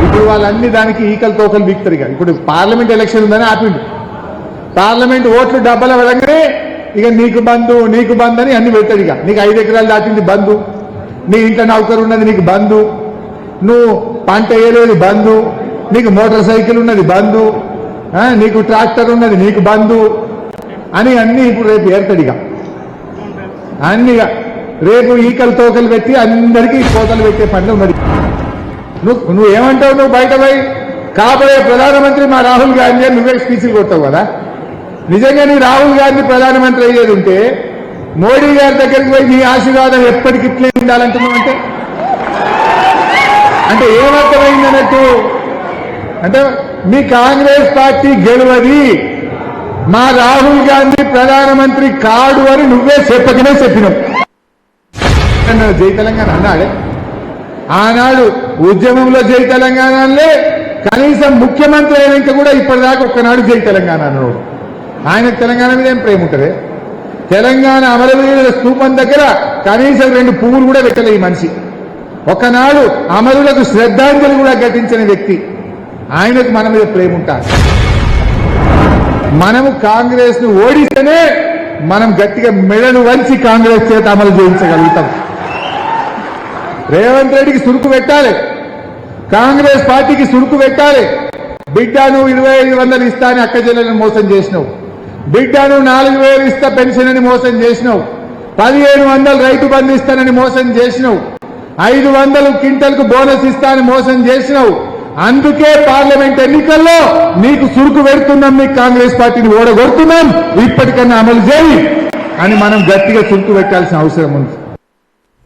ఇప్పుడు వాళ్ళన్ని దానికి ఈకలు తోకలు వీక్తారు. ఇక ఇప్పుడు పార్లమెంట్ ఎలక్షన్ ఉందని ఆపిండు. పార్లమెంట్ ఓట్లు డబ్బల వెళ్ళగానే ఇక నీకు బంధు అని అన్ని పెడతాడు. ఇక నీకు 5 ఎకరాలు దాటింది బంధు, నీ ఇంట్లో నౌకరు ఉన్నది నీకు బంధు, నువ్వు పంట వేయలేదు బంధు, నీకు మోటార్ సైకిల్ ఉన్నది బంధు, నీకు ట్రాక్టర్ ఉన్నది నీకు బంధు అని అన్ని ఇప్పుడు రేపు ఏర్తాడు. ఇక అన్ని రేపు ఈకలు తోకలు పెట్టి అందరికీ కోతలు పెట్టే పనులు మరి. నువ్వేమంటావు? నువ్వు బయట పోయి కాబోయే ప్రధానమంత్రి మా రాహుల్ గాంధీ అని నువ్వే స్పీచ్లు కొడతావు కదా. నిజంగా నీ రాహుల్ గాంధీ ప్రధానమంత్రి అయ్యేది ఉంటే మోడీ గారి దగ్గరికి పోయి నీ ఆశీర్వాదం ఎప్పటికి ఇట్లే ఉండాలంటున్నావు అంటే ఏమర్థమైంది అన్నట్టు? అంటే మీ కాంగ్రెస్ పార్టీ గెలవది, మా రాహుల్ గాంధీ ప్రధానమంత్రి కాడు అని నువ్వే చెప్పినావు. జై తెలంగాణ అన్నాడే ఆనాడు ఉద్యమంలో జై తెలంగాణలే, కనీసం ముఖ్యమంత్రి అయినాక కూడా ఇప్పటిదాకా ఒక్కనాడు జై తెలంగాణ అన్నాడు. ఆయనకు తెలంగాణ మీద ఏం ప్రేమ ఉంటుంది? తెలంగాణ అమరవీరుల స్తూపం దగ్గర కనీసం 2 పువ్వులు కూడా పెట్టలే ఈ మనిషి. ఒకనాడు అమరులకు శ్రద్ధాంజలి కూడా ఘటించిన వ్యక్తి. ఆయనకు మన మీద ప్రేమ ఉంటారు. మనము కాంగ్రెస్ ను ఓడిస్తేనే మనం గట్టిగా మెడలు వంచి కాంగ్రెస్ చేత అమలు చేయించగలుగుతాం. రేవంత్ రెడ్డికి సురుకు పెట్టాలి, కాంగ్రెస్ పార్టీకి సురుకు పెట్టాలి. బిడ్డ నువ్వు 2500 ఇస్తా అని అక్క చెల్లెలను మోసం చేసినావు, బిడ్డ నువ్వు 4000 ఇస్తా పెన్షన్ అని మోసం చేసినావు, 1500 రైతు బంధు ఇస్తానని మోసం చేసినావు, 500 క్వింటల్కు బోనస్ ఇస్తానని మోసం చేసినావు. అందుకే పార్లమెంట్ ఎన్నికల్లో నీకు సురుకు పెడుతున్నాం, నీకు కాంగ్రెస్ పార్టీని ఓడగొడుతున్నాం, ఇప్పటికన్నా అమలు చేయి అని మనం గట్టిగా సురుకు పెట్టాల్సిన అవసరం ఉంది.